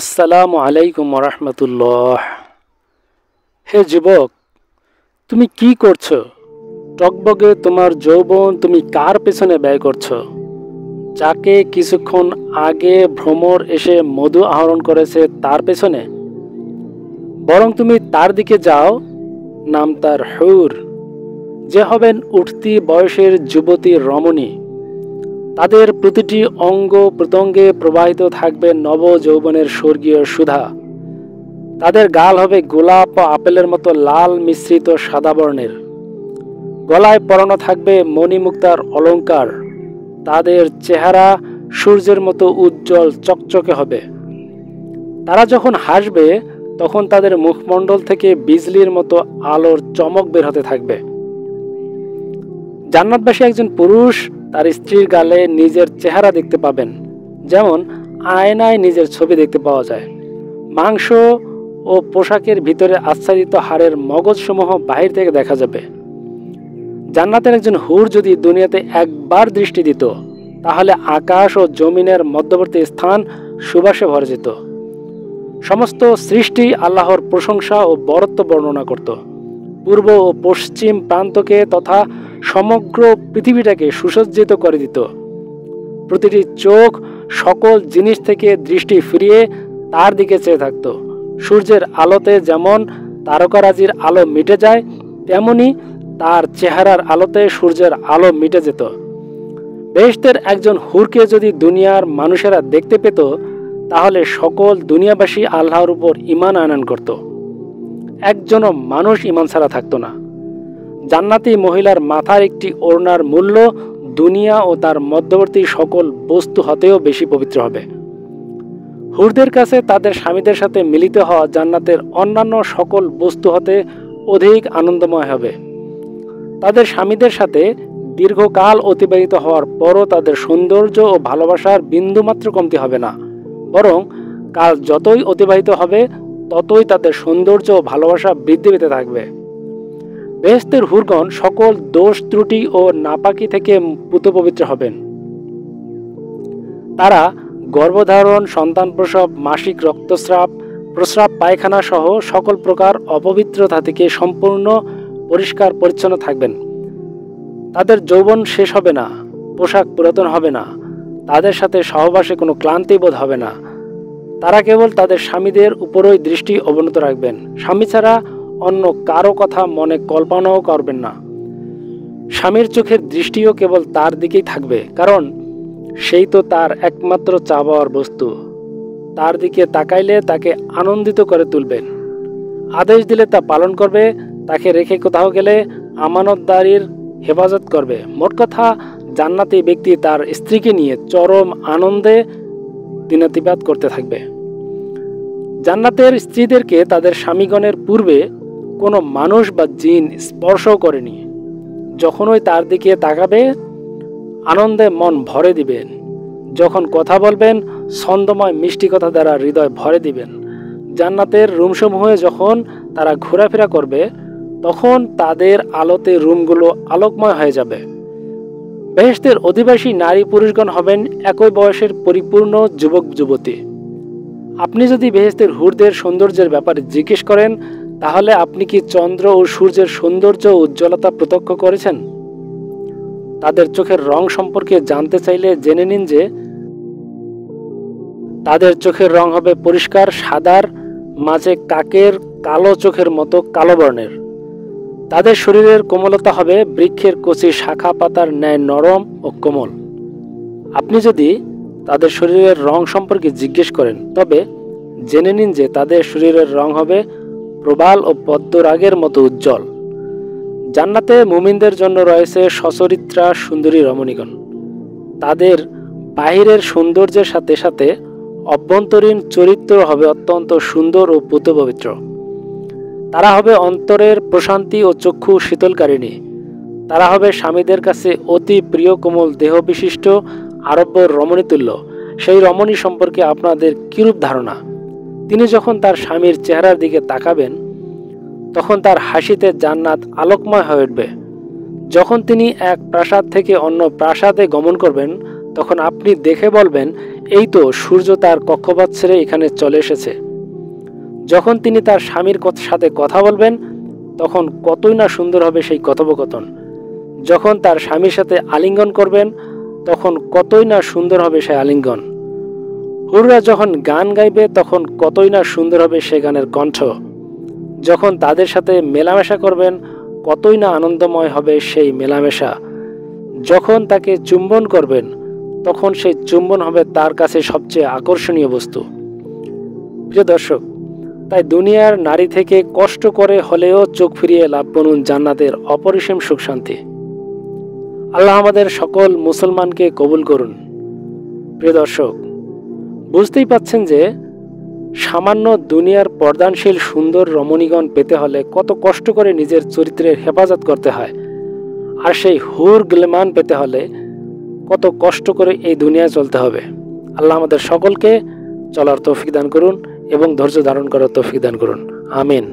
আসসালামু আলাইকুম রহমতুল্লাহ। হে যুবক, তুমি কি করছো? টকবগে তোমার যৌবন তুমি কার পেছনে ব্যয় করছো? যাকে কিছুক্ষণ আগে ভ্রমর এসে মধু আহরণ করেছে তার পেছনে? বরং তুমি তার দিকে যাও, নাম তার হুর, যে হবেন উঠতি বয়সের যুবতী রমণী। তাদের প্রতিটি অঙ্গ প্রত্যঙ্গে প্রবাহিত থাকবে নব যৌবনের স্বর্গীয় সুধা। তাদের গাল হবে গোলাপ ও আপেলের মতো লাল মিশ্রিত সাদা বর্ণের। গলায় পরানো থাকবে মণিমুক্তার অলংকার। তাদের চেহারা সূর্যের মতো উজ্জ্বল চকচকে হবে। তারা যখন হাসবে তখন তাদের মুখমণ্ডল থেকে বিজলির মতো আলোর চমক বের হতে থাকবে। জান্নাতবাসী একজন পুরুষ তার স্ত্রীর গালে নিজের চেহারা দেখতে পাবেন, যেমন আয়নায় নিজের ছবি দেখতে পাওয়া যায়। মাংস ও পোশাকের ভিতরে আচ্ছাদিত হাড়ের মগজসমূহ বাহির থেকে দেখা যাবে। জান্নাতের একজন হুর যদি দুনিয়াতে একবার দৃষ্টি দিত, তাহলে আকাশ ও জমিনের মধ্যবর্তী স্থান সুবাসে ভরে যেত। সমস্ত সৃষ্টি আল্লাহর প্রশংসা ও বরত্ব বর্ণনা করত। পূর্ব ও পশ্চিম প্রান্তকে তথা সমগ্র পৃথিবীটাকে সুসজ্জিত করে দিত। প্রতিটি চোখ সকল জিনিস থেকে দৃষ্টি ফিরিয়ে তার দিকে চেয়ে থাকত। সূর্যের আলোতে যেমন তারকারাজির আলো মিটে যায়, তেমনি তার চেহারার আলোতে সূর্যের আলো মিটে যেত। বেহেশতের একজন হুরকে যদি দুনিয়ার মানুষেরা দেখতে পেত, তাহলে সকল দুনিয়াবাসী আল্লাহর উপর ঈমান আনয়ন করত। একজনও মানুষ ঈমান ছাড়া থাকতো না। জান্নাতি মহিলার মাথার একটি ওড়নার মূল্য দুনিয়া ও তার মধ্যবর্তী সকল বস্তু হতেও বেশি পবিত্র হবে। হুরদের কাছে তাদের স্বামীদের সাথে মিলিত হওয়া জান্নাতের অন্যান্য সকল বস্তু হতে অধিক আনন্দময় হবে। তাদের স্বামীদের সাথে দীর্ঘকাল অতিবাহিত হওয়ার পরও তাদের সৌন্দর্য ও ভালোবাসার বিন্দুমাত্র কমতি হবে না, বরং কাল যতই অতিবাহিত হবে ততই তাদের সৌন্দর্য ও ভালোবাসা বৃদ্ধি পেতে থাকবে। বেহেশতের হুরগণ সকল দোষ ত্রুটি ও নাপাকি থেকে পূতপবিত্র হবেন। তারা গর্ভধারণ, সন্তান প্রসব, মাসিক রক্তস্রাব, প্রস্রাব, পায়খানা সহ সকল প্রকার অপবিত্রতা থেকে সম্পূর্ণ পরিষ্কার পরিচ্ছন্ন থাকবেন। তাদের যৌবন শেষ হবে না, পোশাক পুরাতন হবে না, তাদের সাথে সহবাসে কোনো ক্লান্তি বোধ হবে না। তারা কেবল তাদের স্বামীদের উপরই দৃষ্টি অবনত রাখবেন, স্বামী ছাড়া অন্য কারো কথা মনে কল্পনাও করবেন না। স্বামীর চোখের দৃষ্টিও কেবল তার দিকেই থাকবে, কারণ সেই তো তার একমাত্র চাওয়ার বস্তু। তার দিকে তাকাইলে তাকে আনন্দিত করে তুলবেন, আদেশ দিলে তা পালন করবে, তাকে রেখে কোথাও গেলে আমানতদারির হেফাজত করবে। মোট কথা, জান্নাতি ব্যক্তি তার স্ত্রীকে নিয়ে চরম আনন্দে দিনাতিপাত করতে থাকবে। জান্নাতের স্ত্রীদেরকে তাদের স্বামীগণের পূর্বে কোনো মানুষ বা জিন স্পর্শও করেনি। যখনই তার দিকে তাকাবে আনন্দে মন ভরে দিবেন। যখন কথা বলবেন ছন্দময় মিষ্টি কথা দ্বারা হৃদয় ভরে দিবেন। জান্নাতের রুমসমূহে যখন তারা ঘোরাফেরা করবে তখন তাদের আলোতে রুমগুলো আলোকময় হয়ে যাবে। বেহেশতের অধিবাসী নারী পুরুষগণ হবেন একই বয়সের পরিপূর্ণ যুবক যুবতী। আপনি যদি বেহেশতের হুরদের সৌন্দর্যের ব্যাপারে জিজ্ঞেস করেন, তাহলে আপনি কি চন্দ্র ও সূর্যের সৌন্দর্য ও উজ্জ্বলতা প্রত্যক্ষ করেছেন? তাদের চোখের রং সম্পর্কে জানতে চাইলে জেনে নিন যে তাদের চোখের রং হবে পরিষ্কার সাদার মাঝে কাকের কালো চোখের মতো কালো বর্ণের। তাদের শরীরের কোমলতা হবে বৃক্ষের কচি শাখা পাতার ন্যায় নরম ও কোমল। আপনি যদি তাদের শরীরের রং সম্পর্কে জিজ্ঞেস করেন, তবে জেনে নিন যে তাদের শরীরের রং হবে প্রবাল ও পদ্মরাগের মতো উজ্জ্বল। জান্নাতে মুমিনদের জন্য রয়েছে সচরিত্রা সুন্দরী রমণীগণ। তাদের বাহিরের সৌন্দর্যের সাথে সাথে অভ্যন্তরীণ চরিত্র হবে অত্যন্ত সুন্দর ও পূতপবিত্র। তারা হবে অন্তরের প্রশান্তি ও চক্ষু শীতলকারিণী। তারা হবে স্বামীদের কাছে অতি প্রিয় কোমল দেহ বিশিষ্ট আরব্য রমণীতুল্য। সেই রমণী সম্পর্কে আপনাদের কিরূপ ধারণা? তিনি যখন তার স্বামীর চেহারার দিকে তাকাবেন তখন তার হাসিতে জান্নাত আলোকময় হয়ে উঠবে। যখন তিনি এক প্রাসাদ থেকে অন্য প্রাসাদে গমন করবেন তখন আপনি দেখে বলবেন, এই তো সূর্য তার কক্ষপথ ছেড়ে এখানে চলে এসেছে। যখন তিনি তার স্বামীর সাথে কথা বলবেন তখন কতই না সুন্দর হবে সেই কথোপকথন। যখন তার স্বামীর সাথে আলিঙ্গন করবেন তখন কতই না সুন্দর হবে সেই আলিঙ্গন। হুররা যখন গান গাইবে তখন কতই না সুন্দর হবে সে গানের কণ্ঠ। যখন তাদের সাথে মেলামেশা করবেন কতই না আনন্দময় হবে সেই মেলামেশা। যখন তাকে চুম্বন করবেন তখন সেই চুম্বন হবে তার কাছে সবচেয়ে আকর্ষণীয় বস্তু। প্রিয় দর্শক, তাই দুনিয়ার নারী থেকে কষ্ট করে হলেও চোখ ফিরিয়ে লাভ বনুন জান্নাতের অপরিসীম সুখ শান্তি। আল্লাহ আমাদের সকল মুসলমানকে কবুল করুন। প্রিয় দর্শক, বুঝতেই পাচ্ছেন যে সামান্য দুনিয়ার পর্দানশীল সুন্দর রমণীগণ পেতে হলে কত কষ্ট করে নিজের চরিত্রের হেফাজত করতে হয়, আর সেই হুর গ্লেমান পেতে হলে কত কষ্ট করে এই দুনিয়ায় চলতে হবে। আল্লাহ আমাদের সকলকে চলার তৌফিক দান করুন এবং ধৈর্য ধারণ করার তৌফিক দান করুন। আমিন।